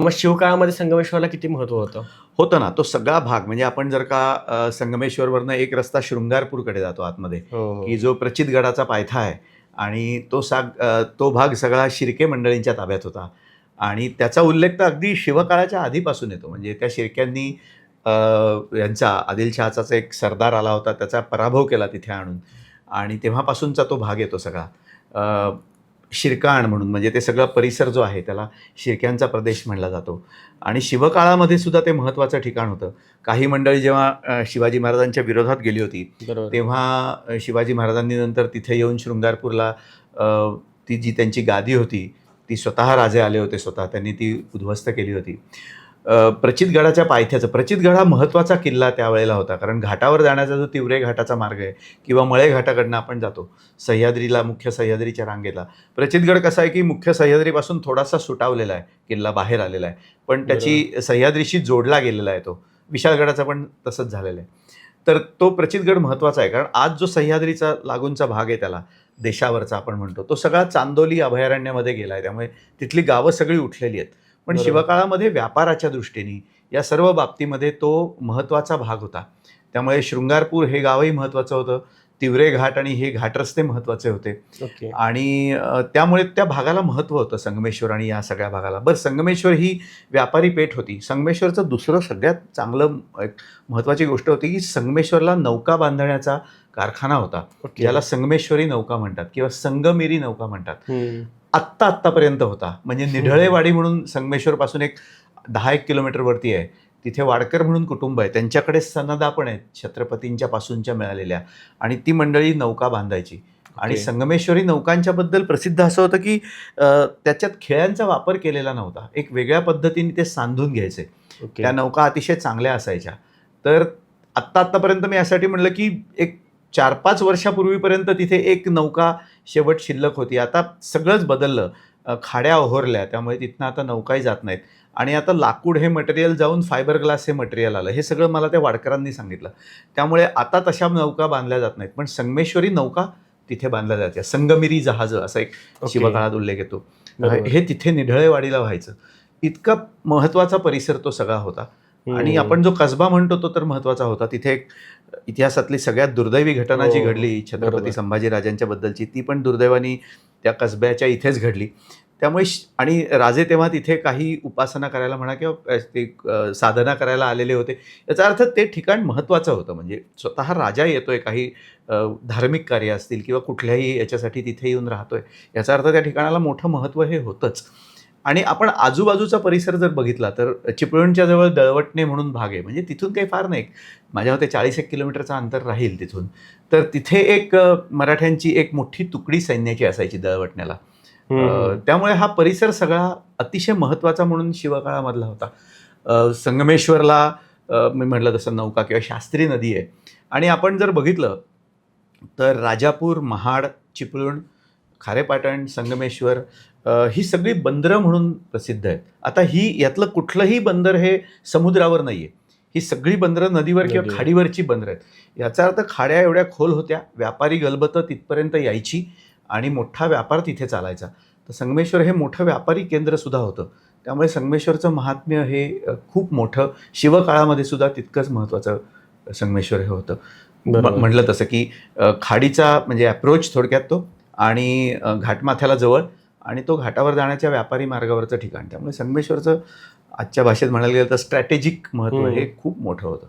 मग शिवकाळामध्ये संगमेश्वरला किती महत्त्व होतं? होतं ना, तो सगळा भाग म्हणजे आपण जर का संगमेश्वरवरनं एक रस्ता शृंगारपूरकडे जातो आतमध्ये, हो, की हो. जो प्रचितगडाचा पायथा आहे आणि तो भाग सगळा शिर्के मंडळींच्या ताब्यात होता आणि त्याचा उल्लेख तर अगदी शिवकाळाच्या आधीपासून येतो. म्हणजे त्या शिर्क्यांनी यांचा आदिलशहाचा एक सरदार आला होता, त्याचा पराभव केला तिथे आणून आणि तेव्हापासूनचा तो भाग येतो सगळा. शिरकाण म्हणून म्हणजे ते सगळं परिसर जो आहे त्याला शिर्क्यांचा प्रदेश म्हणला जातो आणि शिवकाळामध्ये सुद्धा ते महत्त्वाचं ठिकाण होतं. काही मंडळी जेव्हा शिवाजी महाराजांच्या विरोधात गेली होती, बरोबर. तेव्हा शिवाजी महाराजांनी नंतर तिथे येऊन शृंगारपूरला ती जी त्यांची गादी होती, ती स्वतः राजे आले होते स्वतः, त्यांनी ती उद्ध्वस्त केली होती. प्रचितगडाच्या पायथ्याचं प्रचितगड हा महत्त्वाचा किल्ला त्यावेळेला होता. कारण घाटावर जाण्याचा जो तिवरे घाटाचा मार्ग आहे किंवा मळे घाटाकडनं आपण जातो सह्याद्रीला, मुख्य सह्याद्रीच्या रांगेला. प्रचितगड कसा आहे की मुख्य सह्याद्रीपासून थोडासा सुटावलेला आहे, किल्ला बाहेर आलेला आहे. पण बरोबर. त्याची सह्याद्रीशी जोडला गेलेला आहे तो. विशाळगडाचा पण तसंच झालेलं आहे. तर तो प्रचितगड महत्त्वाचा आहे कारण आज जो सह्याद्रीचा लागूनचा भाग आहे त्याला, देशावरचा आपण म्हणतो, तो सगळा चांदोली अभयारण्यामध्ये गेला आहे. त्यामुळे तिथली गावं सगळी उठलेली आहेत. पण बरोबर. शिवकाळामध्ये व्यापाराच्या दृष्टीने या सर्व बाबतीमध्ये तो महत्त्वाचा भाग होता. त्यामुळे शृंगारपूर हे गावही महत्त्वाचं होतं. तिवरे घाट आणि हे घाटरस्ते महत्त्वाचे होते ओके. आणि त्यामुळे त्या भागाला महत्त्व होतं संगमेश्वर आणि या सगळ्या भागाला. बरं, संगमेश्वर ही व्यापारी पेठ होती. संगमेश्वरचं दुसरं सगळ्यात चांगलं एक महत्त्वाची गोष्ट होती की संगमेश्वरला नौका बांधण्याचा कारखाना होता. ओके. ज्याला संगमेश्वरी नौका म्हणतात किंवा संगमेरी नौका म्हणतात. हं. आत्तापर्यंत होता. म्हणजे निढळेवाडी म्हणून संगमेश्वरपासून एक 10-1 किलोमीटरवरती आहे. तिथे वाडकर म्हणून कुटुंब आहे. त्यांच्याकडे सनदा पण आहेत छत्रपतींच्या पासूनच्या मिळालेल्या आणि ती मंडळी नौका बांधायची. आणि ओके. संगमेश्वरी नौकांच्याबद्दल प्रसिद्ध असं होतं की त्याच्यात खिळ्यांचा वापर केलेला नव्हता. एक वेगळ्या पद्धतीने ते सांधून घ्यायचे. ओके. त्या नौका अतिशय चांगल्या असायच्या. तर आत्तापर्यंत मी यासाठी म्हणलं की एक 4-5 वर्षापूर्वीपर्यंत तिथे एक नौका शेवट शिल्लक होती. आता सगळंच बदललं. खाड्या ओहरल्या, त्यामुळे तिथनं आता नौकाही जात नाहीत आणि आता लाकूड हे मटेरियल जाऊन फायबर ग्लास हे मटेरियल आलं. हे सगळं मला त्या वाडकरांनी सांगितलं. त्यामुळे आता तशा नौका बांधल्या जात नाहीत. पण संगमेश्वरी नौका तिथे बांधल्या जायच्या. संगमिरी जहाजं असा एक ओके. शिवकाळात उल्लेख येतो. बरोबर. हे तिथे निढळेवाडीला व्हायचं. इतका महत्त्वाचा परिसर तो सगळा होता. आणि आपण जो कसबा म्हणतो तो तर महत्त्वाचा होता. तिथे एक इतिहासातली सगळ्यात दुर्दैवी घटना जी हो, घडली छत्रपती बरोबर. संभाजीराजांच्या बद्दलची, ती पण दुर्दैवाने त्या कसब्याच्या इथेच घडली. त्यामुळे आणि राजे तेव्हा तिथे काही उपासना करायला म्हणा किंवा ते साधना करायला आलेले होते. याचा अर्थ ते ठिकाण महत्त्वाचं होतं. म्हणजे स्वतः राजा येतोय, काही धार्मिक कार्य असतील किंवा कुठल्याही याच्यासाठी तिथे येऊन राहतोय, याचा अर्थ त्या ठिकाणाला मोठं महत्त्व हे होतंच. आणि आपण आजूबाजूचा परिसर जर बघितला तर चिपळूणच्या जवळ दळवटणे म्हणून भाग आहे. म्हणजे तिथून काही फार नाही, माझ्या मते 40-1 किलोमीटरचं अंतर राहील तिथून. तर तिथे एक मराठ्यांची एक मोठी तुकडी सैन्याची असायची दळवटण्याला. त्यामुळे हा परिसर सगळा अतिशय महत्त्वाचा म्हणून शिवकाळामधला होता. संगमेश्वरला मी म्हटलं तसं नौका किंवा शास्त्री नदी आहे आणि आपण जर बघितलं तर राजापूर, महाड, चिपळूण, खारेपाटण, संगमेश्वर ही सगळी बंदरं म्हणून प्रसिद्ध आहेत. आता यातलं कुठलंही बंदर हे समुद्रावर नाही आहे. ही सगळी बंदरं नदीवर किंवा नदीवर. खाडीवरची बंदरं आहेत. याचा अर्थ खाड्या एवढ्या खोल होत्या, व्यापारी गलबतं तिथपर्यंत यायची आणि मोठा व्यापार तिथे चालायचा. तर संगमेश्वर हे मोठं व्यापारी केंद्रसुद्धा होतं. त्यामुळे संगमेश्वरचं महात्म्य हे खूप मोठं, शिवकाळामध्ये सुद्धा तितकंच महत्त्वाचं संगमेश्वर हे होतं. बरोबर. म्हटलं तसं की खाडीचा म्हणजे अप्रोच थोडक्यात तो आणि घाटमाथ्याला जवळ आणि तो घाटावर जाण्याच्या व्यापारी मार्गावरचं ठिकाण. त्यामुळे संगमेश्वरचं आजच्या भाषेत म्हणायला गेलं तर स्ट्रॅटेजिक महत्त्व हे खूप मोठं होतं.